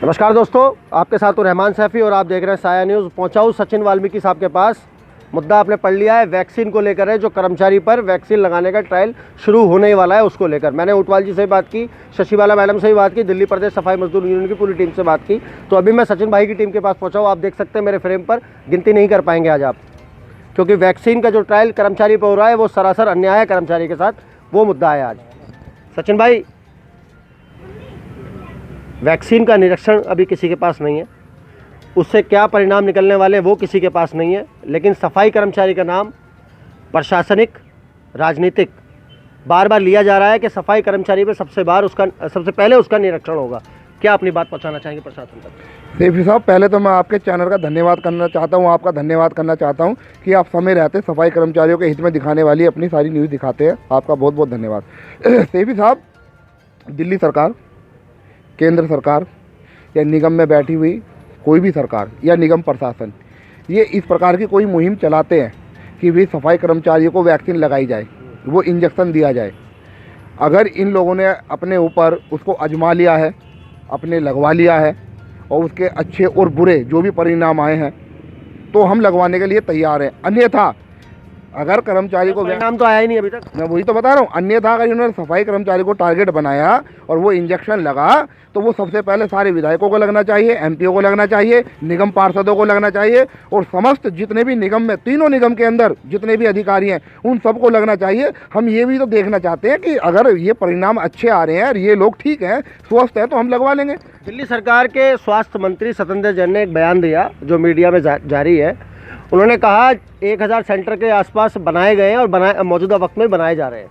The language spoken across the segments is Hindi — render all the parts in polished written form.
नमस्कार दोस्तों, आपके साथ हूं रहमान सैफी और आप देख रहे हैं साया न्यूज़। पहुंचा हूं सचिन वाल्मीकि साहब के पास। मुद्दा आपने पढ़ लिया है, वैक्सीन को लेकर है। जो कर्मचारी पर वैक्सीन लगाने का ट्रायल शुरू होने ही वाला है, उसको लेकर मैंने ऊटवाल जी से बात की, शशिबाला मैडम से भी बात की, दिल्ली प्रदेश सफाई मजदूर यूनियन की पूरी टीम से बात की। तो अभी मैं सचिन भाई की टीम के पास पहुँचा हूँ। आप देख सकते हैं मेरे फ्रेम पर, गिनती नहीं कर पाएंगे आज आप, क्योंकि वैक्सीन का जो ट्रायल कर्मचारी पर हो रहा है वो सरासर अन्याय है कर्मचारी के साथ। वो मुद्दा है आज। सचिन भाई, वैक्सीन का निरीक्षण अभी किसी के पास नहीं है, उससे क्या परिणाम निकलने वाले वो किसी के पास नहीं है, लेकिन सफाई कर्मचारी का नाम प्रशासनिक, राजनीतिक बार बार लिया जा रहा है कि सफाई कर्मचारी पे सबसे पहले उसका निरीक्षण होगा। क्या अपनी बात पहुंचाना चाहेंगे प्रशासन तक? सैफी साहब, पहले तो मैं आपके चैनल का धन्यवाद करना चाहता हूं, आपका धन्यवाद करना चाहता हूं कि आप समय रहते सफाई कर्मचारियों के हित में दिखाने वाली अपनी सारी न्यूज़ दिखाते हैं। आपका बहुत बहुत धन्यवाद। सैफी साहब, दिल्ली सरकार, केंद्र सरकार या निगम में बैठी हुई कोई भी सरकार या निगम प्रशासन ये इस प्रकार की कोई मुहिम चलाते हैं कि भी सफाई कर्मचारियों को वैक्सीन लगाई जाए, वो इंजेक्शन दिया जाए। अगर इन लोगों ने अपने ऊपर उसको आजमा लिया है, अपने लगवा लिया है और उसके अच्छे और बुरे जो भी परिणाम आए हैं तो हम लगवाने के लिए तैयार हैं। अन्यथा अगर कर्मचारी को परिणाम तो आया ही नहीं अभी तक, मैं वही तो बता रहा हूँ, अन्यथा अगर इन्होंने सफाई कर्मचारी को टारगेट बनाया और वो इंजेक्शन लगा तो वो सबसे पहले सारे विधायकों को लगना चाहिए, एमपीओ को लगना चाहिए, निगम पार्षदों को लगना चाहिए और समस्त जितने भी निगम में, तीनों निगम के अंदर जितने भी अधिकारी हैं उन सबको लगना चाहिए। हम ये भी तो देखना चाहते हैं कि अगर ये परिणाम अच्छे आ रहे हैं और ये लोग ठीक हैं, स्वस्थ हैं, तो हम लगवा लेंगे। दिल्ली सरकार के स्वास्थ्य मंत्री सत्येंद्र जैन ने एक बयान दिया जो मीडिया में जारी है। उन्होंने कहा 1000 सेंटर के आसपास बनाए गए हैं और मौजूदा वक्त में बनाए जा रहे हैं,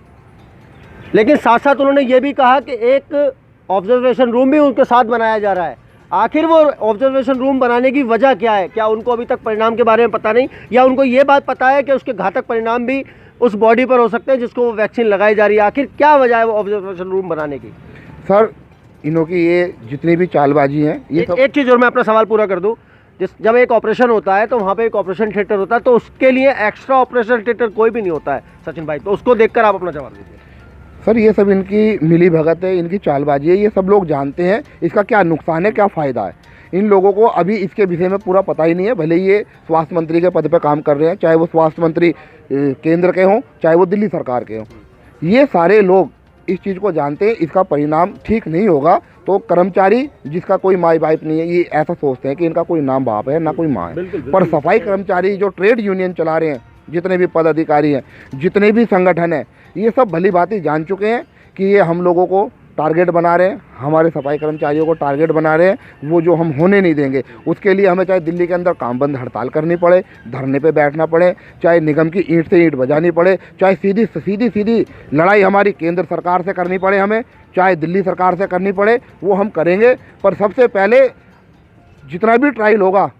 लेकिन साथ साथ उन्होंने ये भी कहा कि एक ऑब्जर्वेशन रूम भी उनके साथ बनाया जा रहा है। आखिर वो ऑब्जर्वेशन रूम बनाने की वजह क्या है? क्या उनको अभी तक परिणाम के बारे में पता नहीं, या उनको ये बात पता है कि उसके घातक परिणाम भी उस बॉडी पर हो सकते हैं जिसको वो वैक्सीन लगाई जा रही है? आखिर क्या वजह है वो ऑब्जर्वेशन रूम बनाने की? सर, इन्हों की ये जितनी भी चालबाजी है ये एक चीज़ और मैं अपना सवाल पूरा कर दूँ। जब एक ऑपरेशन होता है तो वहाँ पे एक ऑपरेशन थिएटर होता है, तो उसके लिए एक्स्ट्रा ऑपरेशन थिएटर कोई भी नहीं होता है सचिन भाई, तो उसको देखकर आप अपना जवाब दीजिए। सर, ये सब इनकी मिली भगत है, इनकी चालबाजी है, ये सब लोग जानते हैं इसका क्या नुकसान है, क्या फ़ायदा है। इन लोगों को अभी इसके विषय में पूरा पता ही नहीं है। भले ये स्वास्थ्य मंत्री के पद पर काम कर रहे हैं, चाहे वो स्वास्थ्य मंत्री केंद्र के हों, चाहे वो दिल्ली सरकार के हों, ये सारे लोग इस चीज़ को जानते हैं इसका परिणाम ठीक नहीं होगा। तो कर्मचारी जिसका कोई माई बाप नहीं है, ये ऐसा सोचते हैं कि इनका कोई नाम बाप है ना कोई माँ है। पर सफाई कर्मचारी जो ट्रेड यूनियन चला रहे हैं, जितने भी पदाधिकारी हैं, जितने भी संगठन हैं, ये सब भली भांति जान चुके हैं कि ये हम लोगों को टारगेट बना रहे हैं, हमारे सफाई कर्मचारियों को टारगेट बना रहे हैं, वो जो हम होने नहीं देंगे। उसके लिए हमें चाहे दिल्ली के अंदर काम बंद हड़ताल करनी पड़े, धरने पे बैठना पड़े, चाहे निगम की ईंट से ईंट बजानी पड़े, चाहे सीधी लड़ाई हमारी केंद्र सरकार से करनी पड़े, हमें चाहे दिल्ली सरकार से करनी पड़े, वो हम करेंगे। पर सबसे पहले जितना भी ट्रायल होगा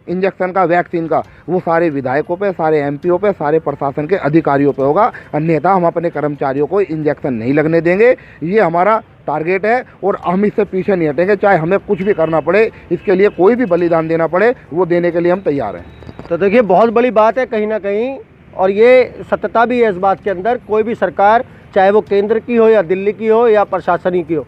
इंजेक्शन का, वैक्सीन का, वो सारे विधायकों पे, सारे एमपीओ पे, सारे प्रशासन के अधिकारियों पे होगा। अन्यथा हम अपने कर्मचारियों को इंजेक्शन नहीं लगने देंगे। ये हमारा टारगेट है और हम इससे पीछे नहीं हटेंगे। चाहे हमें कुछ भी करना पड़े, इसके लिए कोई भी बलिदान देना पड़े, वो देने के लिए हम तैयार हैं। तो देखिए, बहुत बड़ी बात है कहीं ना कहीं, और ये सत्यता भी है इस बात के अंदर। कोई भी सरकार, चाहे वो केंद्र की हो या दिल्ली की हो या प्रशासनिक की हो,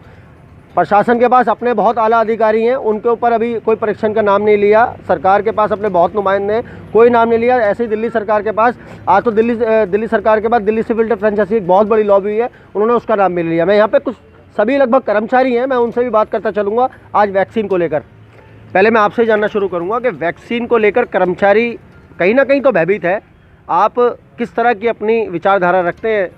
प्रशासन के पास अपने बहुत आला अधिकारी हैं, उनके ऊपर अभी कोई परीक्षण का नाम नहीं लिया। सरकार के पास अपने बहुत नुमाइंदे हैं, कोई नाम नहीं लिया। ऐसे ही दिल्ली सरकार के पास आज तो दिल्ली सरकार के बाद दिल्ली सिविल डिफेंस जैसी एक बहुत बड़ी लॉबी है, उन्होंने उसका नाम भी लिया। मैं यहाँ पे कुछ सभी लगभग कर्मचारी हैं, मैं उनसे भी बात करता चलूँगा आज वैक्सीन को लेकर। पहले मैं आपसे जानना शुरू करूँगा कि वैक्सीन को लेकर कर्मचारी कहीं ना कहीं तो भयभीत है। आप किस तरह की अपनी विचारधारा रखते हैं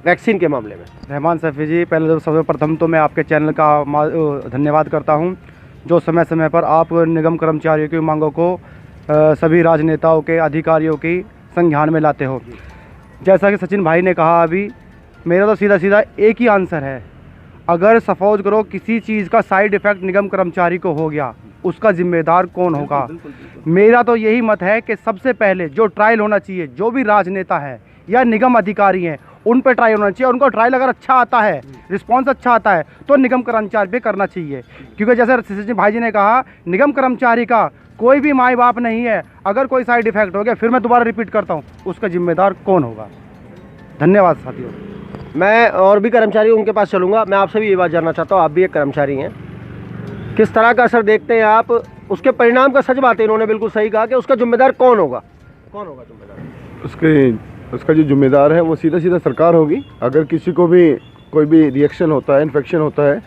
वैक्सीन के मामले में? रहमान सैफी जी, पहले तो सर्वप्रथम तो मैं आपके चैनल का धन्यवाद करता हूं, जो समय समय पर आप निगम कर्मचारियों की मांगों को सभी राजनेताओं के, अधिकारियों की संज्ञान में लाते हो। जैसा कि सचिन भाई ने कहा अभी, मेरा तो सीधा एक ही आंसर है। अगर सपोज करो किसी चीज़ का साइड इफ़ेक्ट निगम कर्मचारी को हो गया, उसका जिम्मेदार कौन होगा? मेरा तो यही मत है कि सबसे पहले जो ट्रायल होना चाहिए, जो भी राजनेता है या निगम अधिकारी हैं, उन पर ट्रायल होना चाहिए। उनको ट्रायल अगर अच्छा आता है, रिस्पांस अच्छा आता है, तो निगम कर्मचारी पे करना चाहिए। क्योंकि जैसे सचिन भाई जी ने कहा, निगम कर्मचारी का कोई भी माई बाप नहीं है। अगर कोई साइड इफेक्ट हो गया, फिर मैं दोबारा रिपीट करता हूँ, उसका जिम्मेदार कौन होगा? धन्यवाद साथियों। मैं और भी कर्मचारी उनके पास चलूँगा। मैं आपसे भी ये बात जानना चाहता हूँ, आप भी एक कर्मचारी हैं, किस तरह का असर देखते हैं आप? उसके परिणाम का सच बात है, इन्होंने बिल्कुल सही कहा कि उसका जिम्मेदार कौन होगा? कौन होगा जिम्मेदार? उसका जो जिम्मेदार है वो सीधा सीधा सरकार होगी। अगर किसी को भी कोई भी रिएक्शन होता है, इन्फेक्शन होता है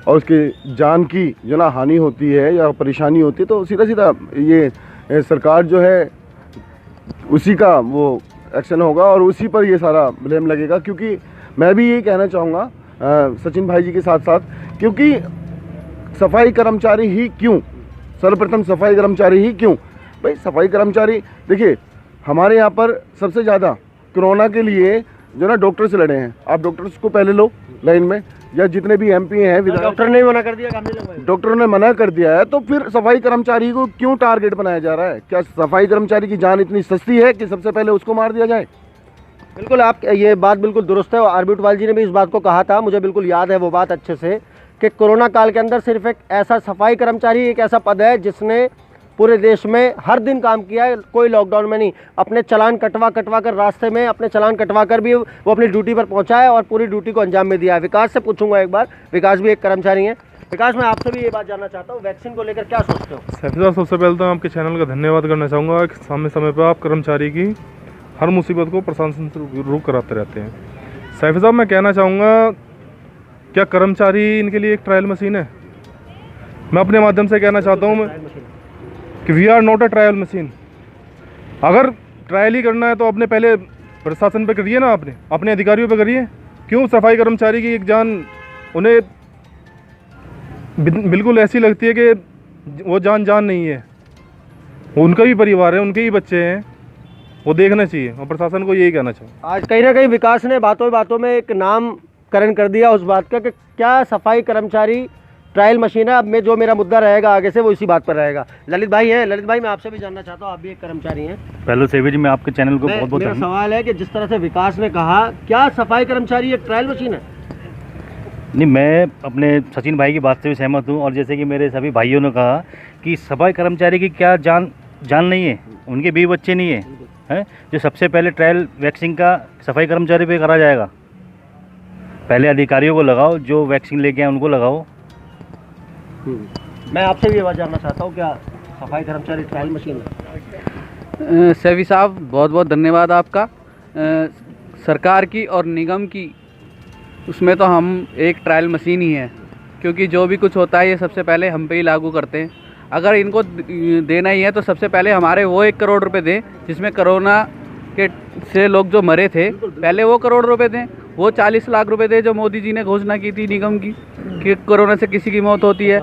और उसकी जान की जो ना हानि होती है या परेशानी होती है, तो सीधा सीधा ये सरकार जो है उसी का वो एक्शन होगा और उसी पर ये सारा ब्लेम लगेगा। क्योंकि मैं भी यही कहना चाहूँगा सचिन भाई जी के साथ साथ, क्योंकि सफाई कर्मचारी ही क्यों, सर्वप्रथम सफाई कर्मचारी ही क्यों? भाई सफाई कर्मचारी देखिए, हमारे यहाँ पर सबसे ज़्यादा कोरोना के लिए जो ना डॉक्टर से लड़े हैं। आप डॉक्टर्स को पहले लो लाइन में, या जितने भी एमपी हैं, डॉक्टर ने मना कर दिया, काम नहीं लगवाएंगे। डॉक्टरों ने मना कर दिया है, तो फिर सफाई कर्मचारी को क्यों टारगेट बनाया जा रहा है? क्या सफाई कर्मचारी की जान इतनी सस्ती है कि सबसे पहले उसको मार दिया जाए? बिल्कुल, आप ये बात बिल्कुल दुरुस्त है और आरबी टवाल जी ने भी इस बात को कहा था, मुझे बिल्कुल याद है वो बात अच्छे से, कि कोरोना काल के अंदर सिर्फ एक ऐसा सफाई कर्मचारी एक ऐसा पद है जिसने पूरे देश में हर दिन काम किया है, कोई लॉकडाउन में नहीं। अपने चालान कटवा कर रास्ते में अपने चालान कटवा कर भी वो अपनी ड्यूटी पर पहुंचा है और पूरी ड्यूटी को अंजाम में दिया है। विकास से पूछूंगा एक बार, विकास भी एक कर्मचारी हैं। विकास, मैं आपसे भी ये बात जानना चाहता हूँ, वैक्सीन को लेकर क्या सोचते हो? सैफी साहब, सबसे पहले तो मैं आपके चैनल का धन्यवाद करना चाहूँगा कि समय पर आप कर्मचारी की हर मुसीबत को प्रशासन से रूबरू कराते रहते हैं। सैफी साहब, मैं कहना चाहूँगा, क्या कर्मचारी इनके लिए एक ट्रायल मशीन है? मैं अपने माध्यम से कहना चाहता हूँ कि we are not a trial machine. अगर ट्रायल ही करना है तो अपने पहले प्रशासन पे करिए ना, अपने अधिकारियों पे करिए। क्यों सफाई कर्मचारी की एक जान उन्हें बिल्कुल ऐसी लगती है कि वो जान नहीं है, उनका भी परिवार है, उनके ही बच्चे हैं, वो देखना चाहिए और प्रशासन को यही कहना चाहिए। आज कहीं ना कहीं विकास ने बातों में एक नामकरण कर दिया उस बात का कि क्या सफाई कर्मचारी ट्रायल मशीन है। अब मैं जो मेरा मुद्दा रहेगा आगे से वो इसी बात पर रहेगा। ललित भाई हैं, ललित भाई मैं आपसे भी जानना चाहता हूँ, आप भी एक कर्मचारी हैं। पहले सेवी जी, मैं आपके चैनल को बहुत मेरा सवाल है कि जिस तरह से विकास ने कहा, क्या सफाई कर्मचारी एक ट्रायल मशीन है? नहीं, मैं अपने सचिन भाई की बात से भी सहमत हूँ और जैसे कि मेरे सभी भाइयों ने कहा कि सफाई कर्मचारी की क्या जान नहीं है, उनके भी बच्चे नहीं है, जो सबसे पहले ट्रायल वैक्सीन का सफाई कर्मचारी पे करा जाएगा। पहले अधिकारियों को लगाओ, जो वैक्सीन लेके आए उनको लगाओ। मैं आपसे भी ये बात जानना चाहता हूँ, क्या सफाई कर्मचारी ट्रायल मशीन है? सैफी साहब, बहुत बहुत धन्यवाद आपका। सरकार की और निगम की उसमें तो हम एक ट्रायल मशीन ही है, क्योंकि जो भी कुछ होता है ये सबसे पहले हम पे ही लागू करते हैं। अगर इनको देना ही है तो सबसे पहले हमारे वो 1 करोड़ रुपए दें, जिसमें कोरोना के से लोग जो मरे थे, पहले वो करोड़ रुपए दें। वो 40 लाख रुपए दें जो मोदी जी ने घोषणा की थी निगम की कि कोरोना से किसी की मौत होती है।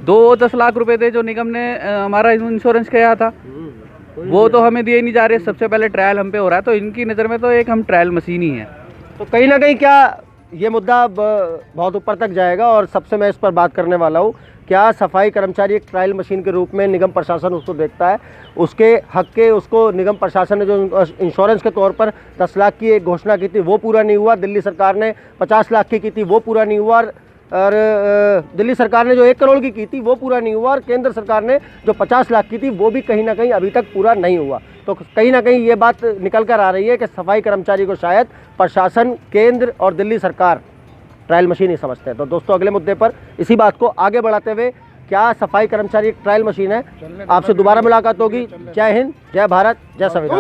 10 लाख रुपए दें जो निगम ने हमारा इंश्योरेंस किया था, वो तो हमें दिए नहीं जा रहे। सबसे पहले ट्रायल हम पे हो रहा है, तो इनकी नज़र में तो एक हम ट्रायल मशीन ही है। तो कहीं ना कहीं क्या ये मुद्दा बहुत ऊपर तक जाएगा और सबसे मैं इस पर बात करने वाला हूँ, क्या सफाई कर्मचारी एक ट्रायल मशीन के रूप में निगम प्रशासन उसको देखता है? उसके हक के उसको निगम प्रशासन ने जो इंश्योरेंस के तौर पर 10 लाख की एक घोषणा की थी वो पूरा नहीं हुआ, दिल्ली सरकार ने 50 लाख की थी वो पूरा नहीं हुआ, और दिल्ली सरकार ने जो 1 करोड़ की थी वो पूरा नहीं हुआ, और केंद्र सरकार ने जो 50 लाख की थी वो भी कहीं ना कहीं अभी तक पूरा नहीं हुआ। तो कहीं ना कहीं ये बात निकल कर आ रही है कि सफाई कर्मचारी को शायद प्रशासन, केंद्र और दिल्ली सरकार ट्रायल मशीन ही समझते हैं। तो दोस्तों, अगले मुद्दे पर इसी बात को आगे बढ़ाते हुए, क्या सफाई कर्मचारी एक ट्रायल मशीन है? आपसे दोबारा मुलाकात होगी। जय हिंद, जय भारत, जय संविधान।